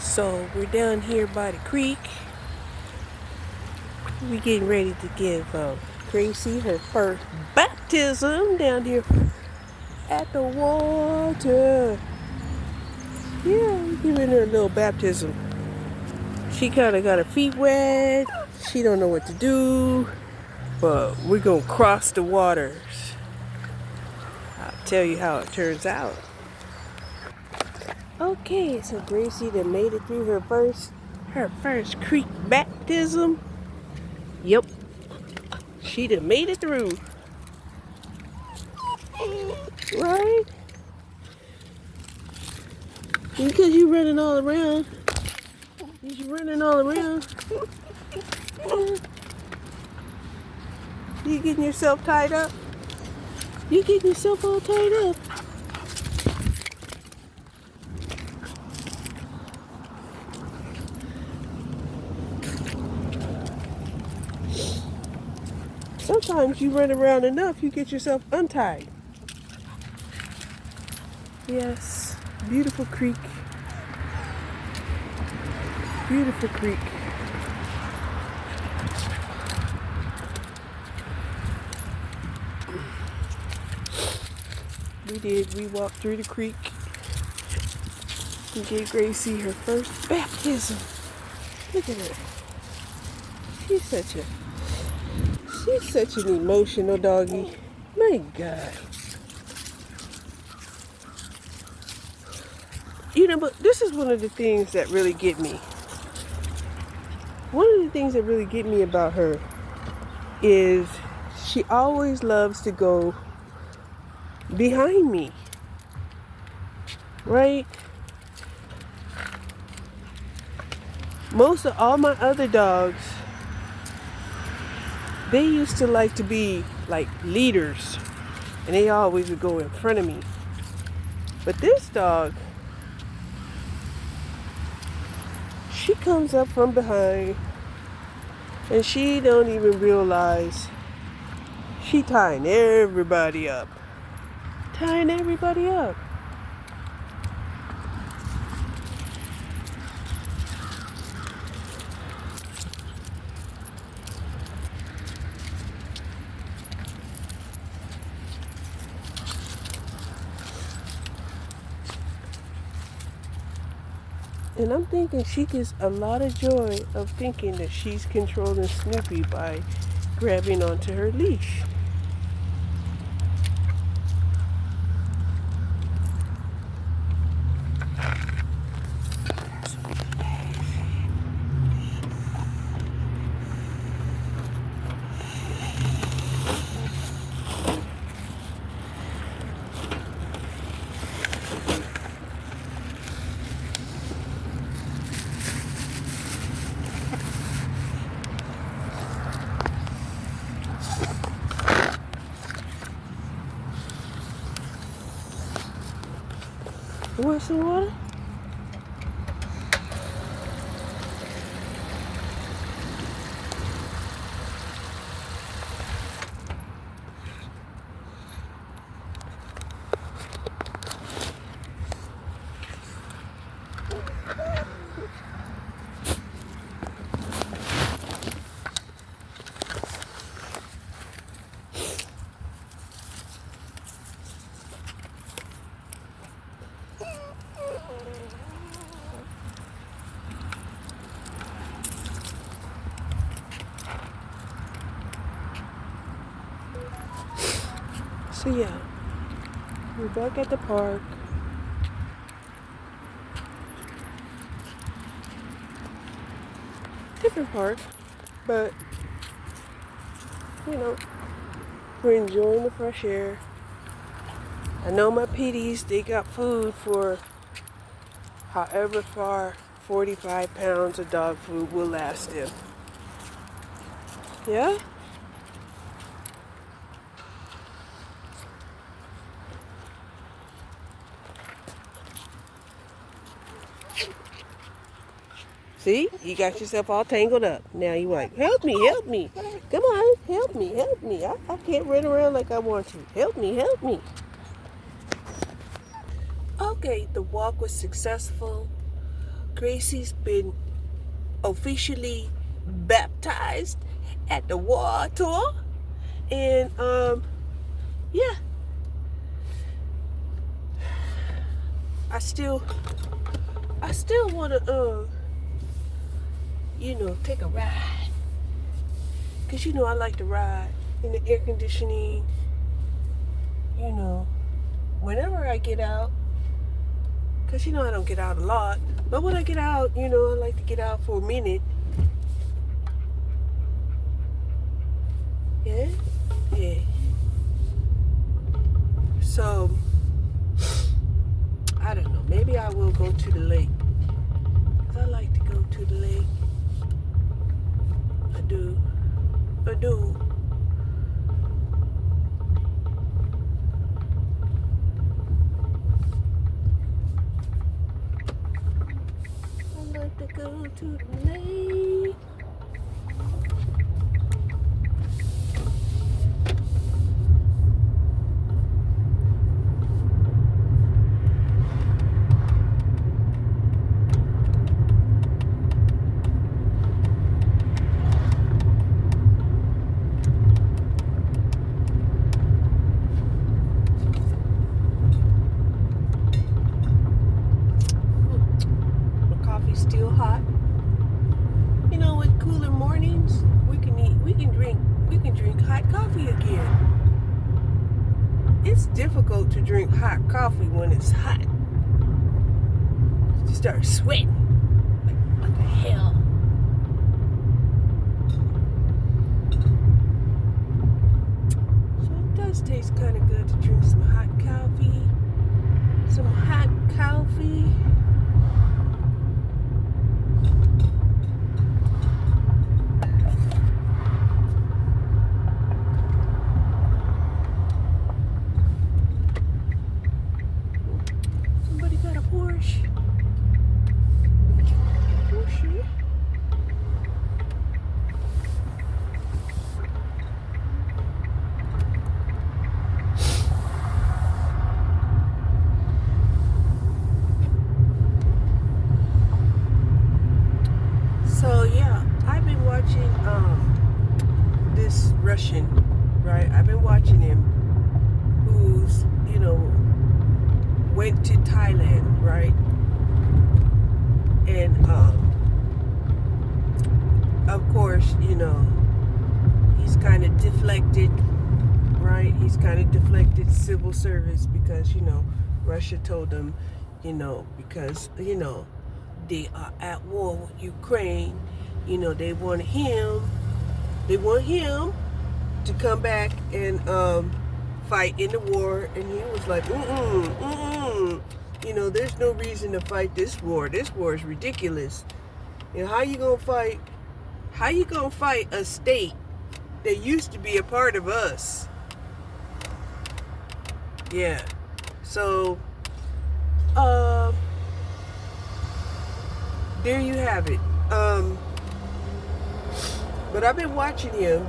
So we're down here by the creek. We're getting ready to give Gracie her first baptism down here at the water. Yeah, we're giving her a little baptism. She kind of got her feet wet. She don't know what to do, but we're gonna cross the waters. I'll tell you how it turns out. Okay, so Gracie done made it through her first creek baptism. Yep, she done made it through. Right? Because you running all around. You running all around. You getting yourself tied up? You getting yourself all tied up. Sometimes you run around enough, you get yourself untied. Yes, beautiful creek. Beautiful creek. We walked through the creek and gave Gracie her first baptism. Look at her. She's such an emotional doggy. My God. You know, but this is one of the things that really get me. One of the things that really get me about her is she always loves to go behind me. Right? Most of all my other dogs, they used to like to be like leaders, and they always would go in front of me. But this dog, she comes up from behind, and she don't even realize she tying everybody up. Tying everybody up. And I'm thinking she gets a lot of joy of thinking that she's controlling Snoopy by grabbing onto her leash. You want some water? So yeah, we're back at the park. Different park, but you know, we're enjoying the fresh air. I know my pitties, they got food for however far 45 pounds of dog food will last them. Yeah? See, you got yourself all tangled up. Now you like, help me, help me. Come on, help me, help me. I can't run around like I want to. Help me, help me. Okay, the walk was successful. Gracie's been officially baptized at the water. And yeah. I still wanna take a ride. Cause I like to ride in the air conditioning, whenever I get out. Cause I don't get out a lot. But when I get out, I like to get out for a minute. Yeah? Yeah. So, I don't know. Maybe I will go to the lake. Cause I like to go to the lake. I do. I like to go to the lake. Still hot. With cooler mornings, we can drink hot coffee again. It's difficult to drink hot coffee when it's hot. You start sweating. Like, what the hell? So it does taste kind of good to drink some hot coffee. Somebody got a Porsche. So yeah, I've been watching this Russian, right? I've been watching him, who's went to Thailand, right? And of course, he's kind of deflected, right? He's kind of deflected civil service because Russia told him, because they are at war with Ukraine. They want him to come back and fight in the war, and he was like, there's no reason to fight this war. This war is ridiculous. How you gonna fight a state that used to be a part of us? Yeah. So there you have it. But I've been watching him,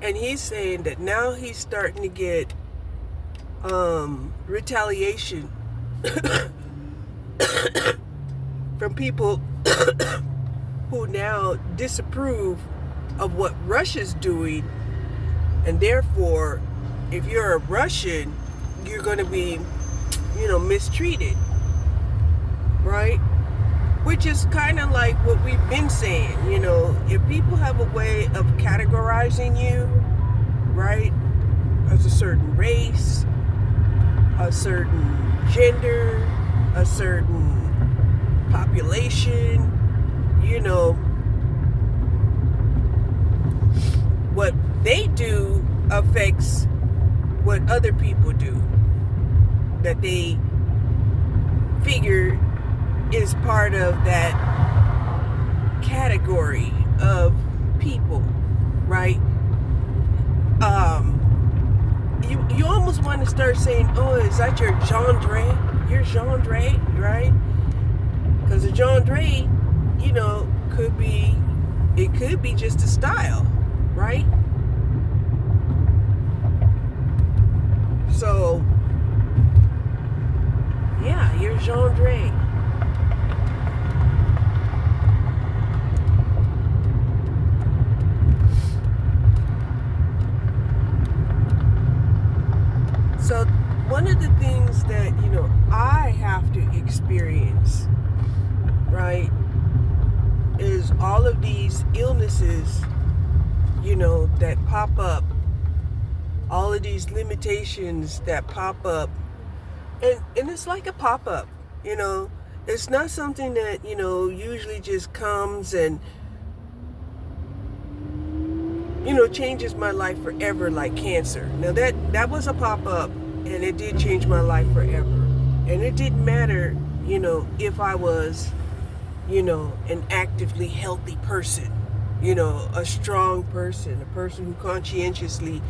and he's saying that now he's starting to get retaliation from people who now disapprove of what Russia's doing, and therefore, if you're a Russian, you're going to be, mistreated, right? Which is kind of like what we've been saying, if people have a way of categorizing you, right, as a certain race, a certain gender, a certain population, what they do affects what other people do, that they figure is part of that category of people, right? You almost want to start saying, oh, is that your genre? Your genre, right? Because a genre, could be just a style, right? So Yeah, here's Jean-Dre. So one of the things that, I have to experience, right, is all of these illnesses, that pop up, all of these limitations that pop up. And it's like a pop-up, It's not something that, usually just comes and, changes my life forever like cancer. Now that was a pop-up, and it did change my life forever. And it didn't matter, if I was, an actively healthy person, a strong person, a person who conscientiously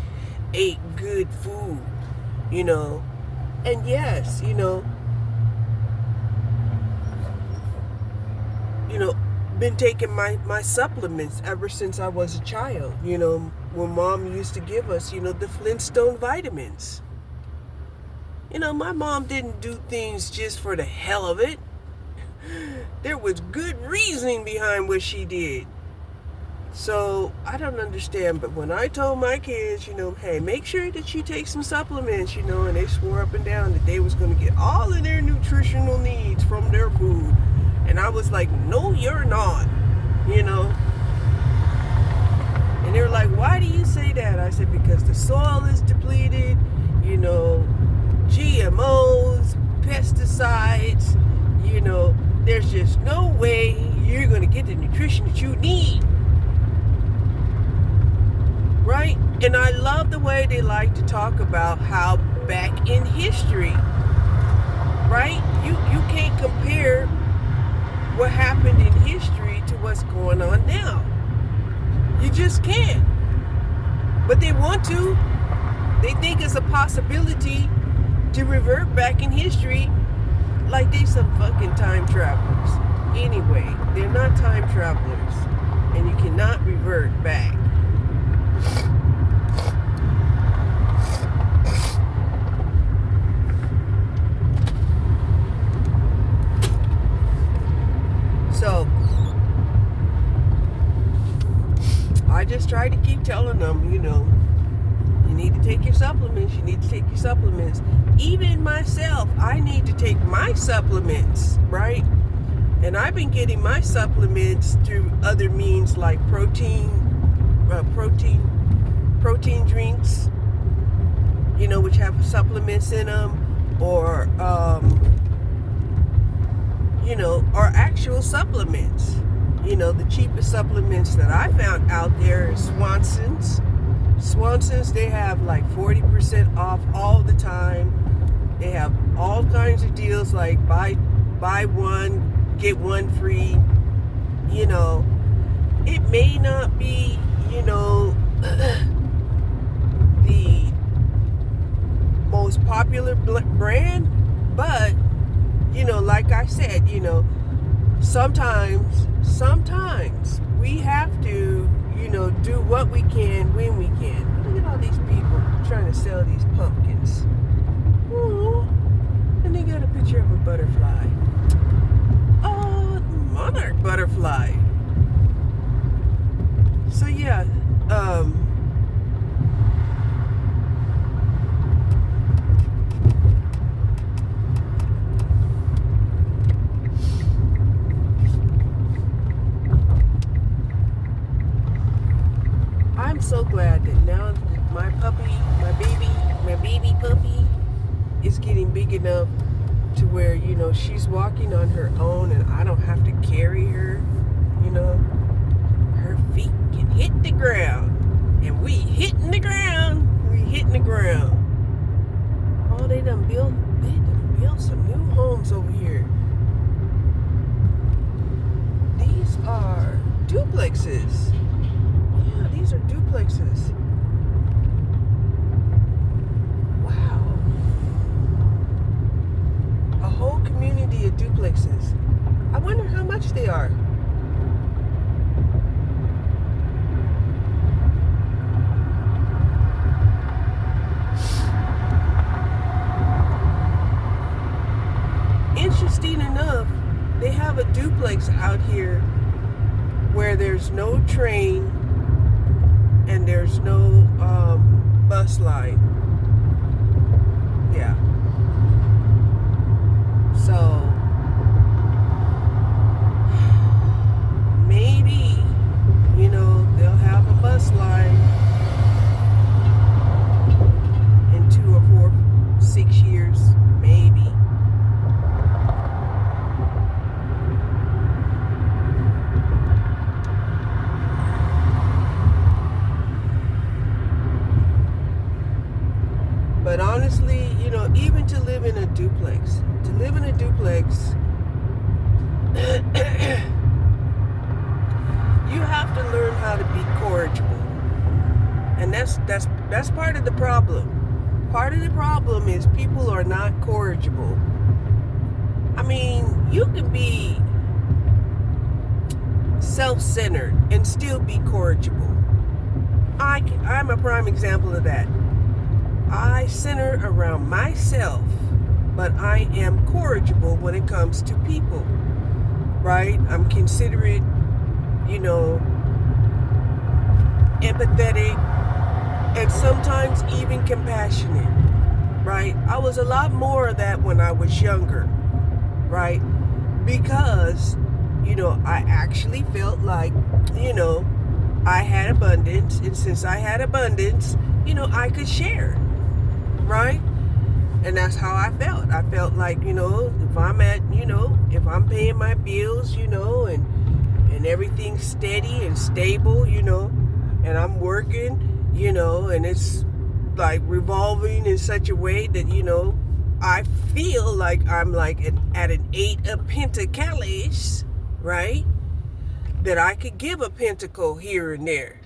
ate good food, And yes, been taking my supplements ever since I was a child. When Mom used to give us, the Flintstone vitamins. My mom didn't do things just for the hell of it. There was good reasoning behind what she did. So I don't understand, but when I told my kids, hey, make sure that you take some supplements, and they swore up and down that they was going to get all of their nutritional needs from their food. And I was like, no, you're not, And they were like, why do you say that? I said, because the soil is depleted, GMOs, pesticides, there's just no way you're going to get the nutrition that you need. Right? And I love the way they like to talk about how back in history, right? You can't compare what happened in history to what's going on now. You just can't. But they want to. They think it's a possibility to revert back in history like they some fucking time travelers. Anyway, they're not time travelers. And you cannot revert back. So I just try to keep telling them, you need to take your supplements. You need to take your supplements. Even myself, I need to take my supplements, right? And I've been getting my supplements through other means like protein drinks, which have supplements in them, or or actual supplements. The cheapest supplements that I found out there is Swanson's. Swanson's, they have like 40% off all the time. They have all kinds of deals like buy one, get one free. It may not be, the most popular brand, but, like I said, sometimes we have to, do what we can when we can. Look at all these people trying to sell these pumpkins. Ooh, and they got a picture of a butterfly. Oh, monarch butterfly. So yeah, I'm so glad that now my baby puppy is getting big enough to where, she's walking on her own and I don't have to carry her, her feet can hit the ground. And we hitting the ground. Oh, they done built some new homes over here. These are duplexes. Yeah, these are duplexes. Wow. A whole community of duplexes. I wonder how much they are. interesting enough, they have a duplex out here where there's no train and there's no bus line. Yeah. So maybe, they'll have a bus line in 2 or 4, 6 years, maybe. But honestly, even to live in a duplex, you have to learn how to be corrigible. And that's part of the problem. Part of the problem is people are not corrigible. I mean, you can be self-centered and still be corrigible. I'm a prime example of that. I center around myself, but I am corrigible when it comes to people, right? I'm considerate, empathetic, and sometimes even compassionate, right? I was a lot more of that when I was younger, right? Because, I actually felt like, I had abundance, and since I had abundance, I could share. Right? And that's how I felt. I felt like, if I'm if I'm paying my bills, and everything's steady and stable, and I'm working, and it's like revolving in such a way that, I feel like I'm like at an 8 of pentacles, right? That I could give a pentacle here and there.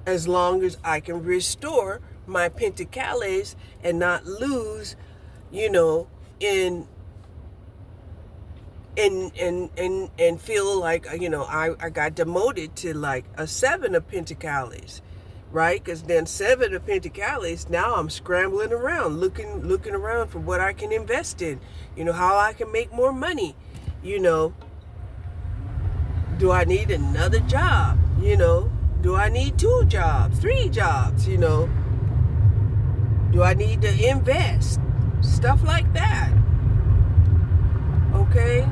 As long as I can restore my pentacles and not lose, and feel like, I got demoted to like a 7 of pentacles, right? Because then 7 of pentacles, now I'm scrambling around, looking around for what I can invest in, how I can make more money, do I need another job, Do I need 2 jobs, 3 jobs, Do I need to invest? Stuff like that. Okay?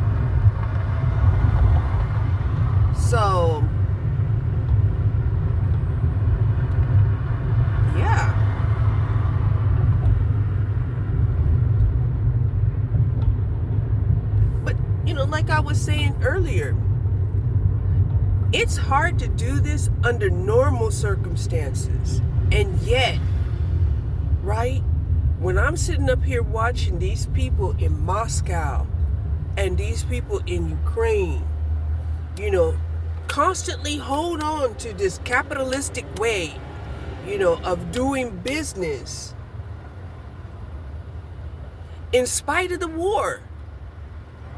So, yeah. But, like I was saying earlier, it's hard to do this under normal circumstances. And yet, right, when I'm sitting up here watching these people in Moscow and these people in Ukraine, constantly hold on to this capitalistic way, of doing business in spite of the war,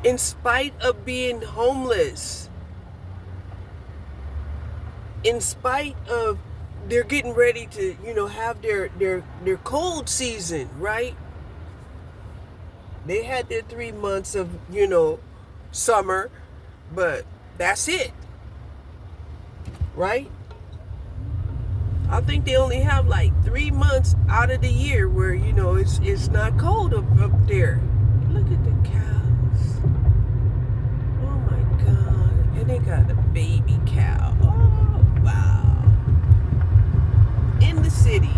in spite of being homeless, in spite of they're getting ready to, have their cold season, right? They had their 3 months of, summer, but that's it, right? I think they only have like 3 months out of the year where, it's not cold up there. Look at the cows. Oh my God. And they got a baby cow. Oh, wow. In the city.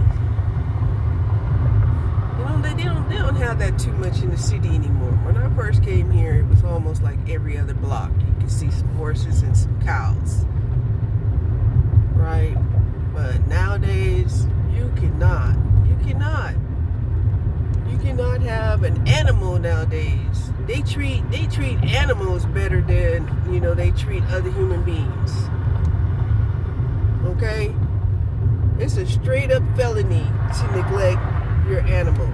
They don't have that too much in the city anymore. When I first came here, it was almost like every other block. You could see some horses and some cows. Right? But nowadays, you cannot have an animal nowadays. They treat animals better than, they treat other human beings. Okay? It's a straight up felony to neglect your animal.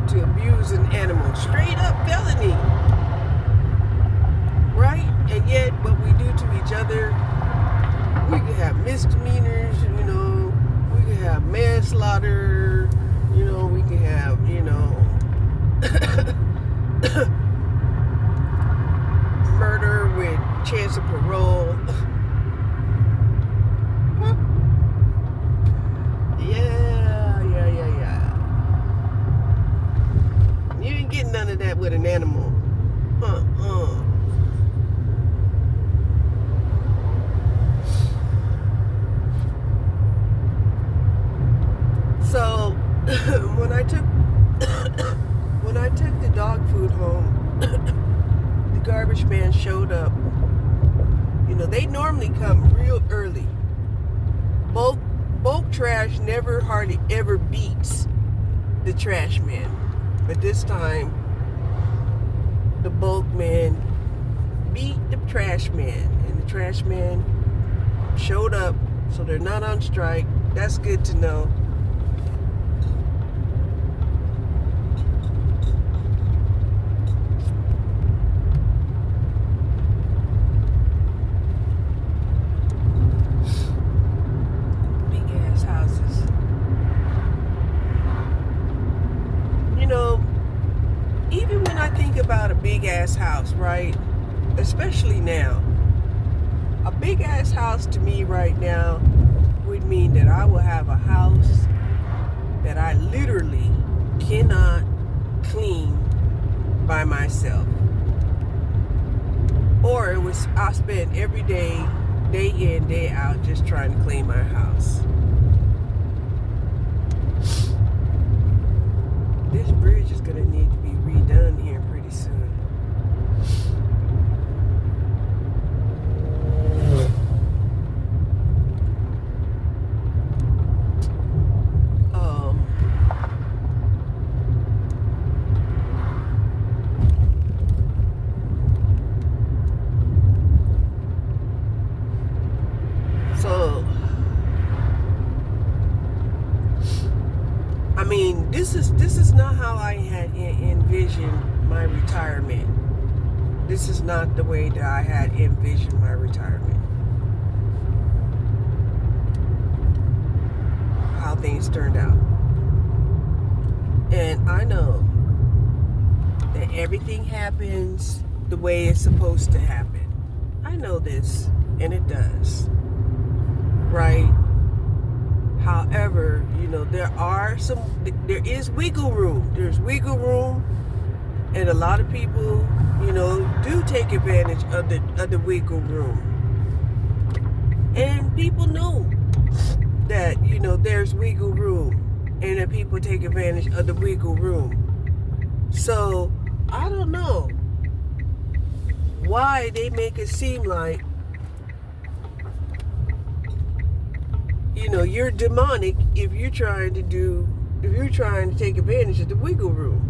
To abuse an animal. Straight up felony. Right? And yet, what we do to each other, we can have misdemeanors, manslaughter, we can have, murder with chance of parole. Yeah. You ain't getting none of that with an animal. So when I took the dog food home, the garbage man showed up. They normally come real early. Bulk trash never hardly ever beats the trash man. But this time, the bulk man beat the trash man. And the trash man showed up, so they're not on strike. That's good to know. Even when I think about a big ass house, right? Especially now, a big ass house to me right now would mean that I will have a house that I literally cannot clean by myself. Or I spend every day in, day out, just trying to clean my house. This bridge is going to need to be redone here pretty soon. This is not how I had envisioned my retirement. This is not the way that I had envisioned my retirement. How things turned out. And I know that everything happens the way it's supposed to happen. I know this, and it does. Right? However, there is wiggle room. There's wiggle room, and a lot of people, do take advantage of the wiggle room. And people know that, there's wiggle room, and that people take advantage of the wiggle room. So, I don't know why they make it seem like, you're demonic if you're trying to take advantage of the wiggle room.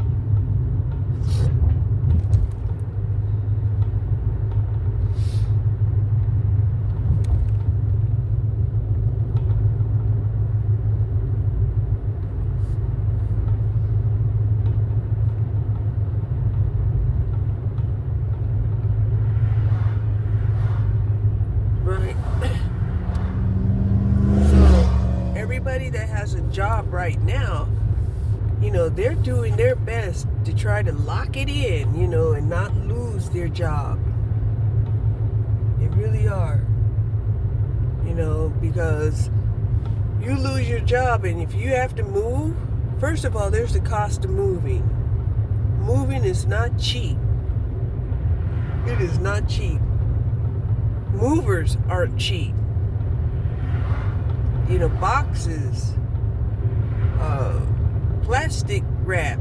Right. Everybody that has a job right now, they're doing their best to try to lock it in, and not lose their job. They really are. Because you lose your job, and if you have to move, first of all, there's the cost of moving. Moving is not cheap. It is not cheap. Movers aren't cheap. Boxes, plastic wrap,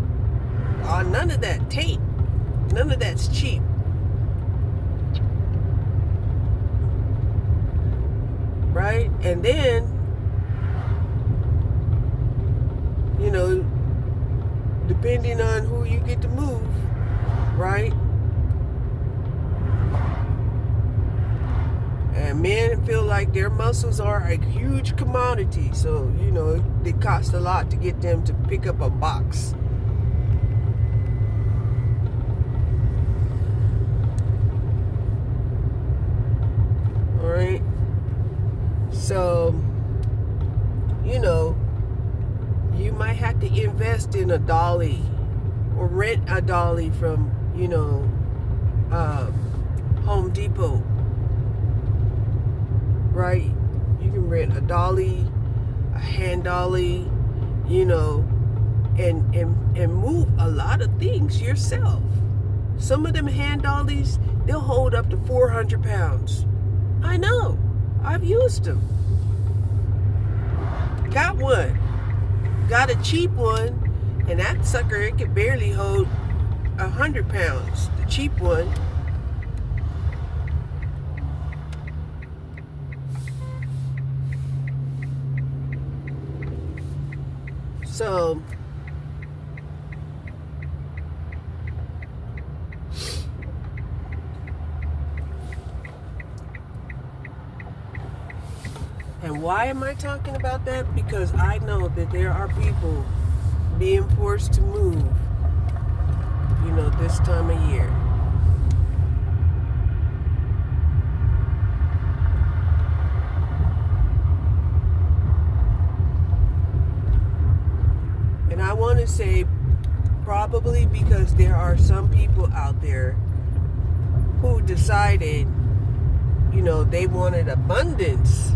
none of that, tape, none of that's cheap. Right? And then, depending on who you get to move, right? And men feel like their muscles are a huge commodity. So, it costs a lot to get them to pick up a box. All right. So, invest in a dolly or rent a dolly from, Home Depot, right? You can rent a dolly, a hand dolly, and move a lot of things yourself. Some of them hand dollies, they'll hold up to 400 pounds. I know. I've used them. Got one. Got a cheap one, and that sucker, it could barely hold 100 pounds. The cheap one. So, and why am I talking about that? Because I know that there are people being forced to move, this time of year. And I want to say probably because there are some people out there who decided, they wanted abundance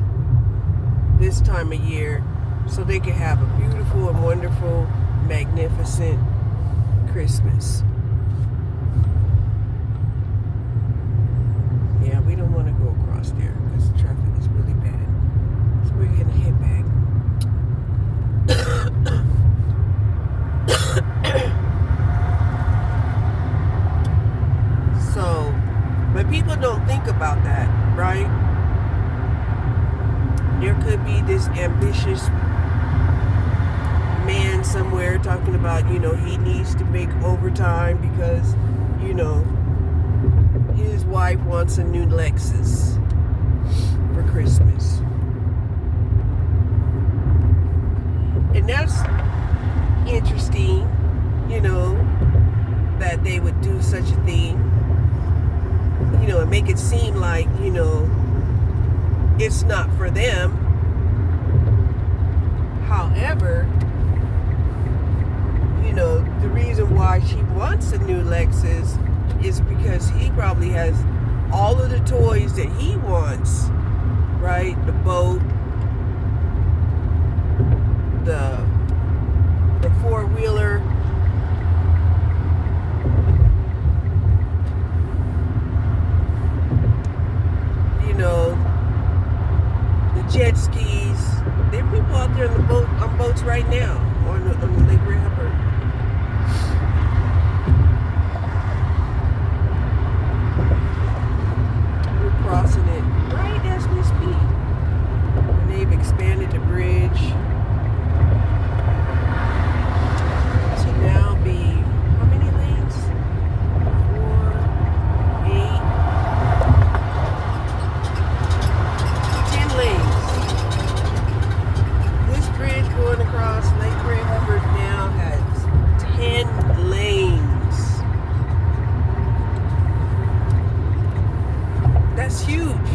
this time of year so they could have a beautiful and wonderful, magnificent Christmas. Yeah, we don't want to go across there because the traffic is really bad. So we're going to head back. So, but people don't think about that, right? There could be this ambitious man somewhere talking about, he needs to make overtime because, his wife wants a new Lexus for Christmas. And that's interesting, that they would do such a thing, and make it seem like, it's not for them. However, the reason why she wants a new Lexus is because he probably has all of the toys that he wants, right? The boat, the four-wheeler, the jet skis. There are people out there on boats right now on the Lake Rapper. We're crossing it right as we speak. And they've expanded the bridge to now be how many lanes? 4, 8, 10 lanes. This bridge going across Lake Ray Hubbard now has 10 lanes. That's huge.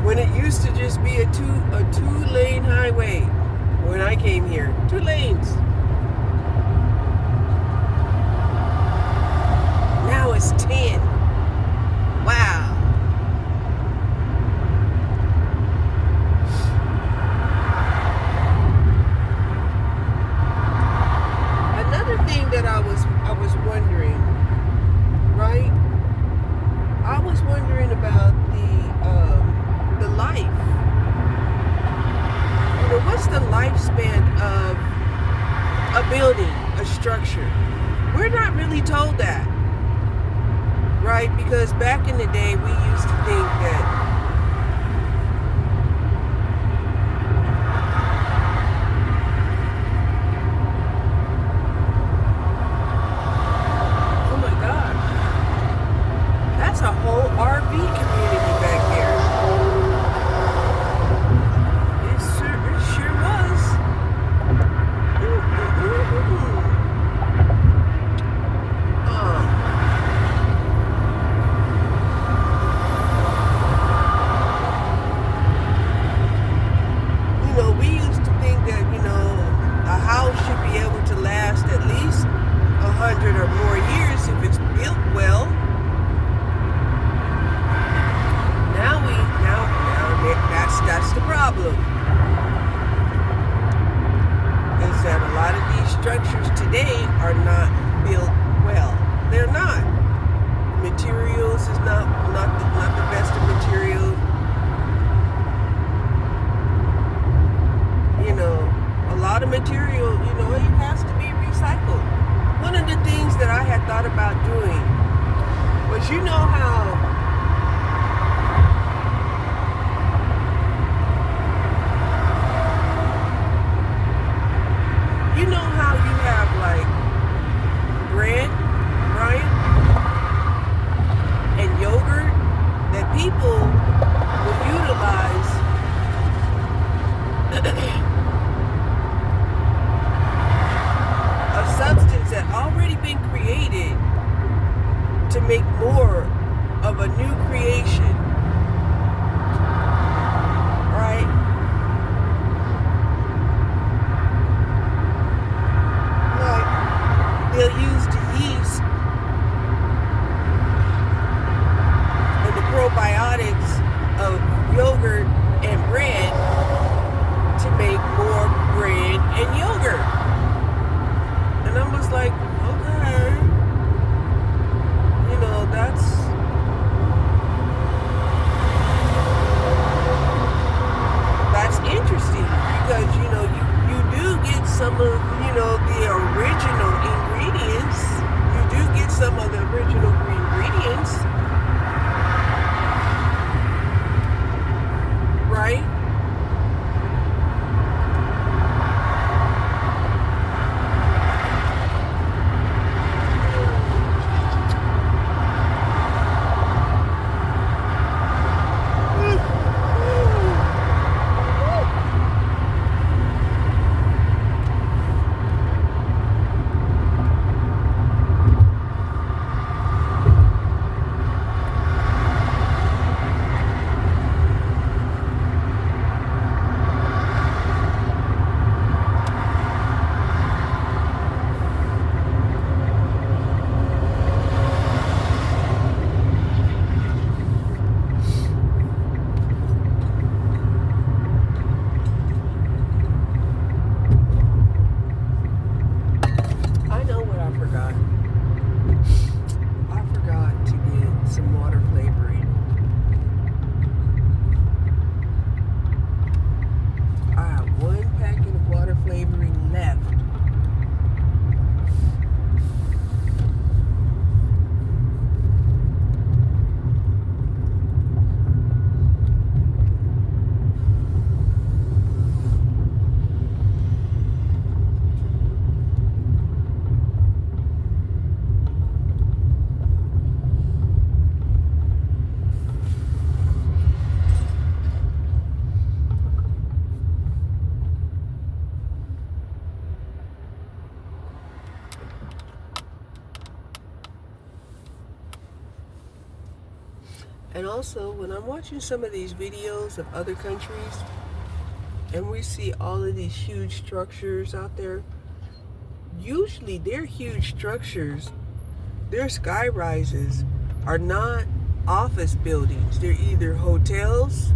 When it used to just be a two-lane highway when I came here. 2 lanes. Now it's 10. Wow. Another thing that I was wondering, right? I was wondering about the life. What's the lifespan of a building, a structure? We're not really told that, right? Because back in the day, we used to think that a whole RV community back there. It sure was. today are not built well. They're not. Materials is not the best of materials. You know, a lot of material, you know, it has to be recycled. One of the things that I had thought about doing was, you know how you have like bread, right? And yogurt that people will utilize a substance that already been created to make more of a new creation, right? Like they'll use the yeast and the probiotics of yogurt and bread to make more bread and yogurt. And I'm just like, okay, you know, that's interesting, because you know you do get some of, you know, the original ingredients. You do get some of the original ingredients, right? I forgot to get some water flavoring. I have one packet of water flavoring left. And also, when I'm watching some of these videos of other countries, and we see all of these huge structures out there, usually their huge structures, their sky rises are not office buildings. They're either hotels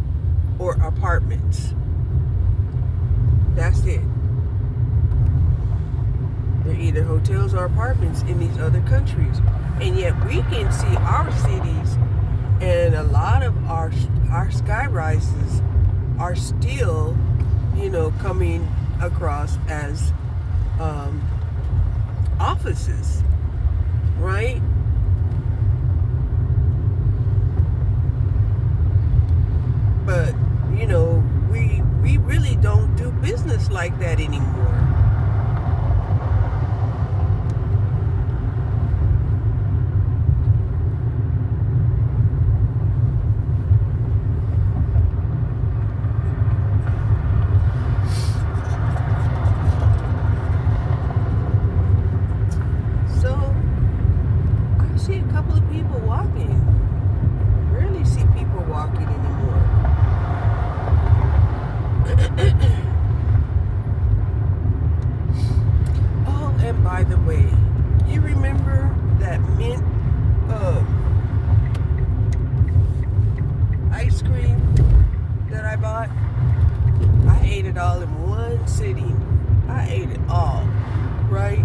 or apartments. That's it. They're either hotels or apartments in these other countries. And yet we can see our cities, and a lot of our sky rises are still, you know, coming across as offices, right? But, you know, we really don't do business like that anymore. See a couple of people walking. Rarely see people walking anymore. Oh, and by the way, you remember that mint ice cream that I bought? I ate it all in one sitting. I ate it all, right?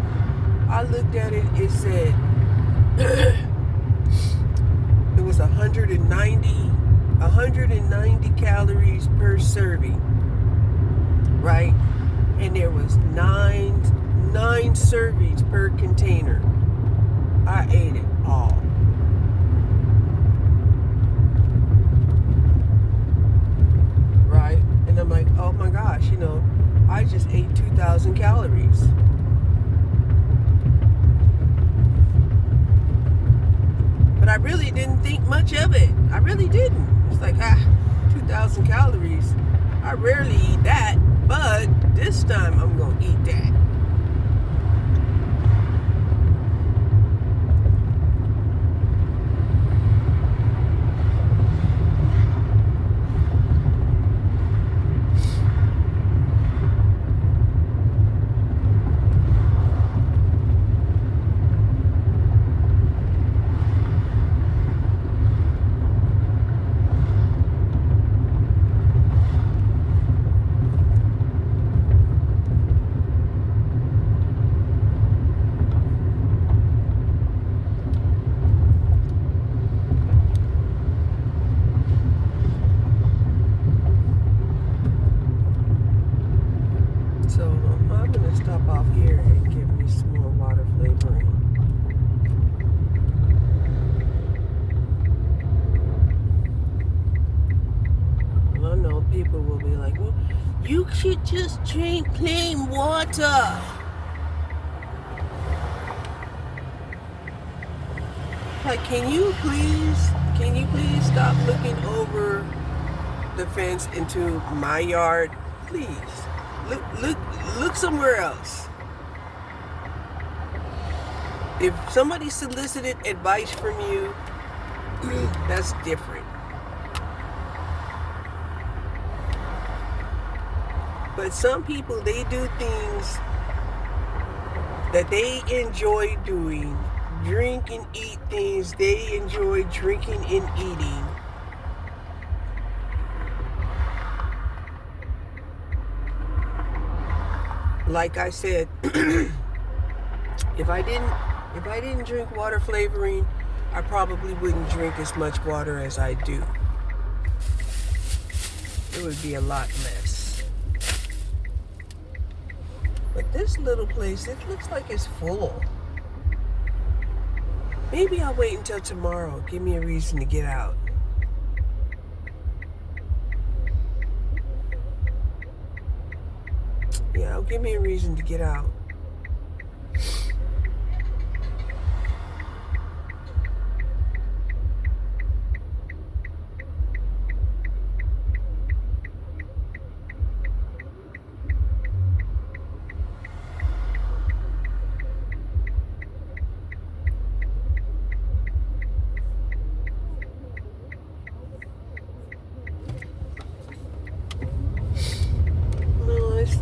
I looked at it, it said it was 190 calories per serving, right? And there was nine servings per container. I ate it all. Right? And I'm like, oh my gosh, I just ate 2,000 calories. But I really didn't think much of it. I really didn't. It's like, 2,000 calories. I rarely eat that, but this time I'm going to eat that. So I'm going to stop off here and give me some more water flavoring. I know people will be like, well, you should just drink plain water. Like, can you please stop looking over the fence into my yard? Please. Look somewhere else. If somebody solicited advice from you, that's different. But some people, they do things that they enjoy doing, drink and eat things they enjoy drinking and eating. Like I said, if I didn't drink water flavoring, I probably wouldn't drink as much water as I do. It would be a lot less. But this little place, it looks like it's full. Maybe I'll wait until tomorrow. Give me a reason to get out. Yeah, give me a reason to get out.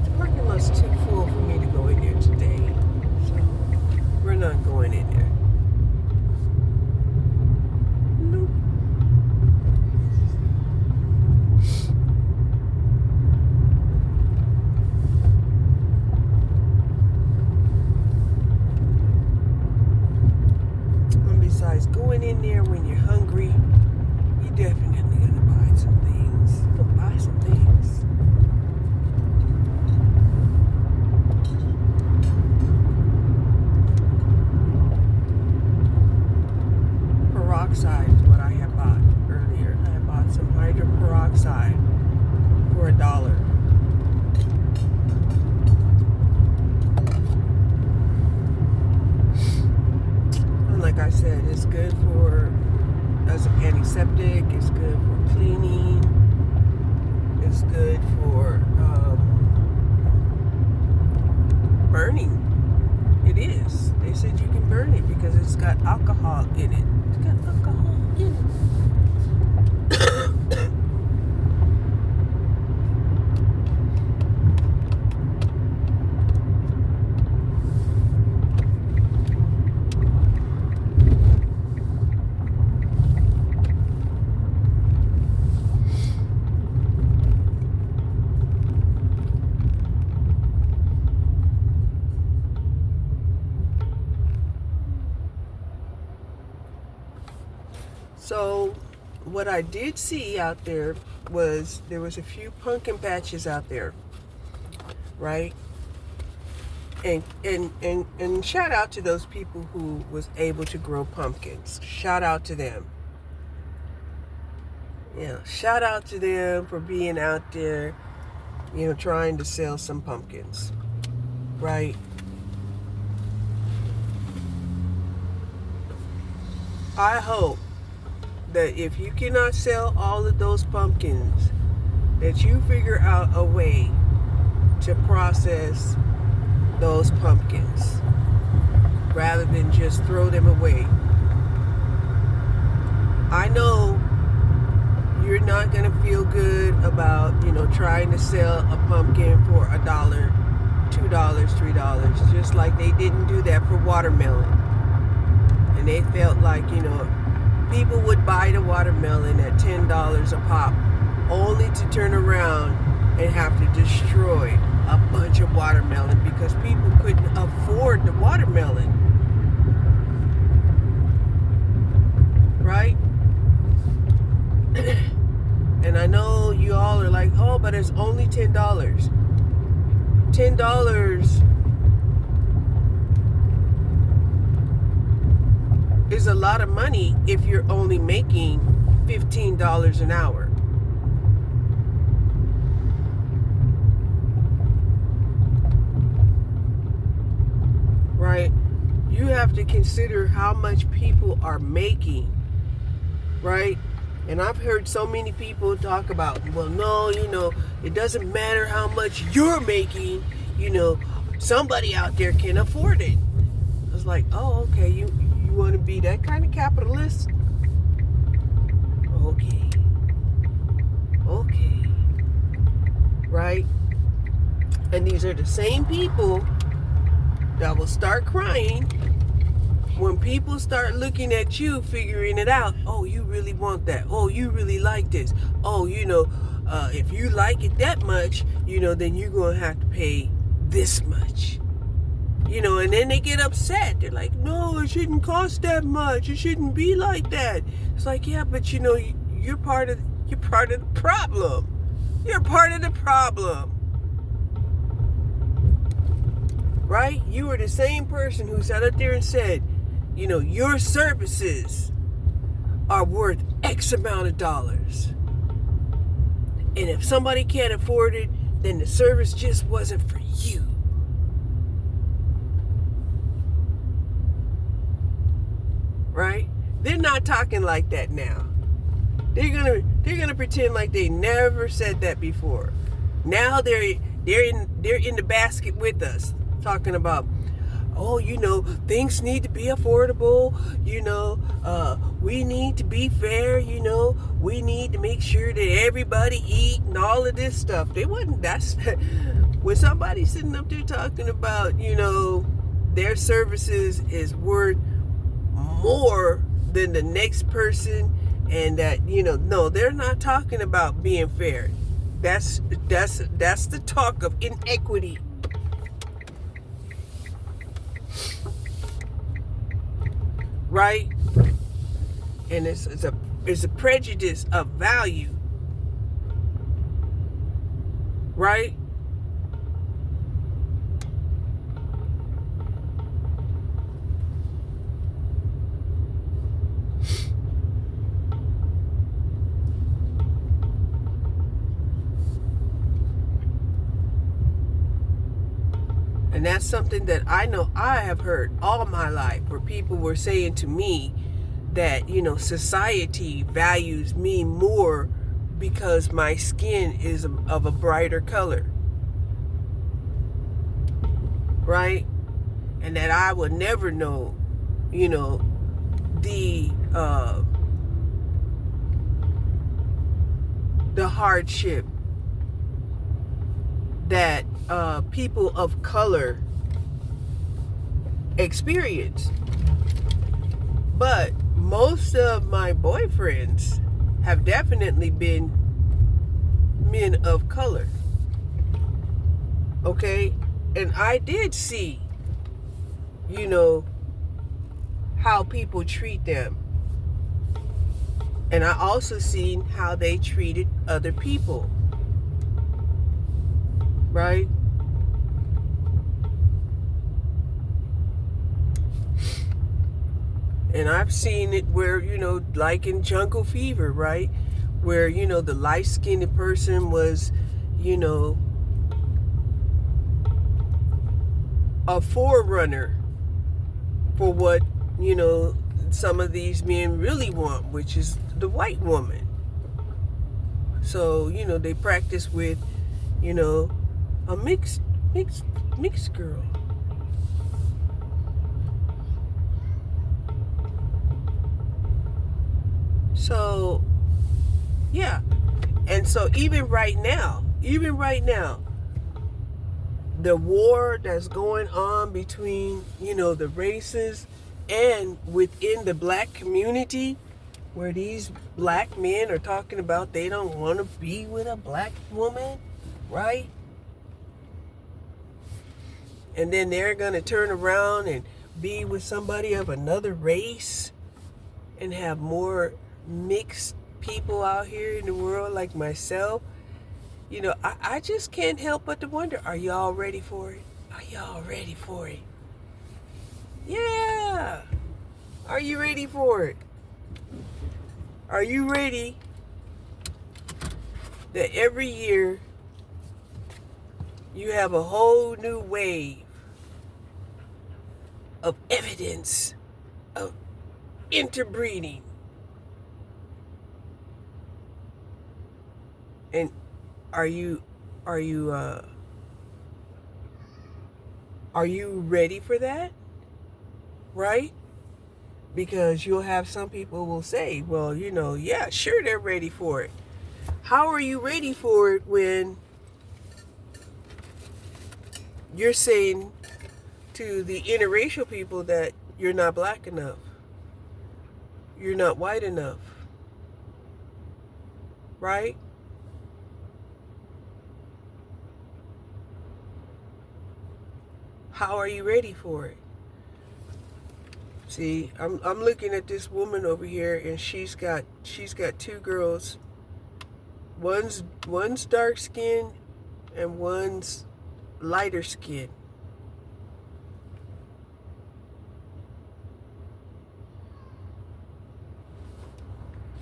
The parking lot's too full for me to go in there today, so we're not going in there. Nope. And besides, going in there when you're hungry, you're definitely gonna buy some things. You're gonna buy some things. Peroxide is what I had bought earlier. I bought some hydroperoxide for $1. And like I said, it's good as an antiseptic. It's good for cleaning. It's good for burning. It is. They said you can burn it because it's got alcohol in it. It's got alcohol in it. So what I did see out there was a few pumpkin patches out there, right? And shout out to those people who was able to grow pumpkins. Shout out to them. Yeah, shout out to them for being out there, trying to sell some pumpkins, right? I hope that if you cannot sell all of those pumpkins, that you figure out a way to process those pumpkins rather than just throw them away. I know you're not going to feel good about, trying to sell a pumpkin for $1, $2, $3, just like they didn't do that for watermelon. And they felt like, people would buy the watermelon at $10 a pop, only to turn around and have to destroy a bunch of watermelon because people couldn't afford the watermelon. Right? And I know you all are like, oh, but it's only $10. $10 is a lot of money if you're only making $15 an hour. Right? You have to consider how much people are making, right? And I've heard so many people talk about, well, no, it doesn't matter how much you're making, somebody out there can afford it. I was like, oh, okay, you want to be that kind of capitalist? Okay. Right? And these are the same people that will start crying when people start looking at you, figuring it out. Oh, you really want that. Oh, you really like this. Oh, if you like it that much, then you're going to have to pay this much. And then they get upset. They're like, no, it shouldn't cost that much. It shouldn't be like that. It's like, yeah, but you're part of the problem. You're part of the problem. Right? You are the same person who sat up there and said, your services are worth X amount of dollars. And if somebody can't afford it, then the service just wasn't for you. Right? They're not talking like that now. They're gonna pretend like they never said that before. Now they're in the basket with us, talking about, oh, things need to be affordable, we need to be fair, we need to make sure that everybody eat and all of this stuff. That's when somebody's sitting up there talking about, their services is worth more than the next person, and that, no, they're not talking about being fair. That's the talk of inequity. Right? And it's a prejudice of value. Right? And that's something that I know I have heard all my life, where people were saying to me that, society values me more because my skin is of a brighter color. Right? And that I would never know, the hardship that people of color experience. But most of my boyfriends have definitely been men of color. Okay? And I did see, how people treat them. And I also seen how they treated other people, right? And I've seen it where, like in Jungle Fever, right? Where, the light-skinned person was, a forerunner for what, some of these men really want, which is the white woman. So, they practice with, a mixed girl. So, yeah. And so even right now, the war that's going on between, the races and within the black community, where these black men are talking about they don't want to be with a black woman, right? And then they're going to turn around and be with somebody of another race and have more mixed people out here in the world like myself. I just can't help but to wonder, are y'all ready for it? Are y'all ready for it? Yeah. Are you ready for it? Are you ready that every year you have a whole new wave of evidence of interbreeding? And are you ready for that? Right? Because you'll have some people will say, well, yeah, sure, they're ready for it. How are you ready for it when you're saying to the interracial people that you're not black enough, you're not white enough, right? How are you ready for it? See, I'm looking at this woman over here, and she's got two girls. One's dark skinned and one's lighter skinned.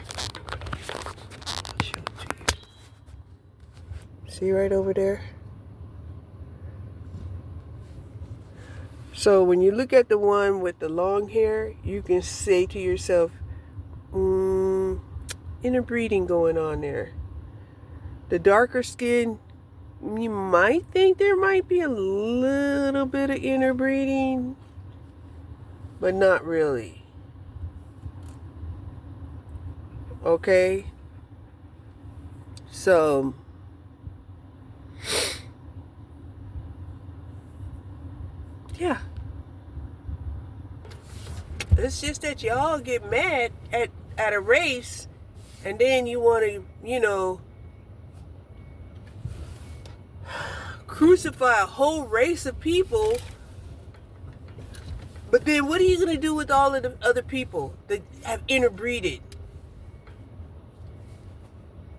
I'll show it to you. See right over there? So when you look at the one with the long hair, you can say to yourself, interbreeding going on there. The darker skin, you might think there might be a little bit of interbreeding, but not really. Okay? So, yeah. It's just that y'all get mad at a race, and then you want to, crucify a whole race of people. But then what are you going to do with all of the other people that have interbreeded?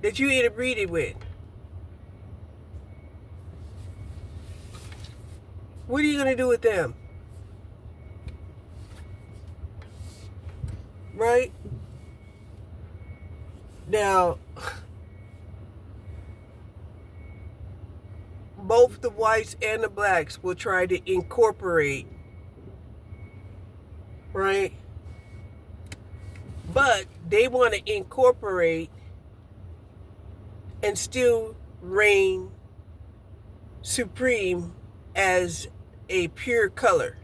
That you interbreeded with? What are you going to do with them? Right? Now, both the whites and the blacks will try to incorporate, right? But they want to incorporate and still reign supreme as a pure color.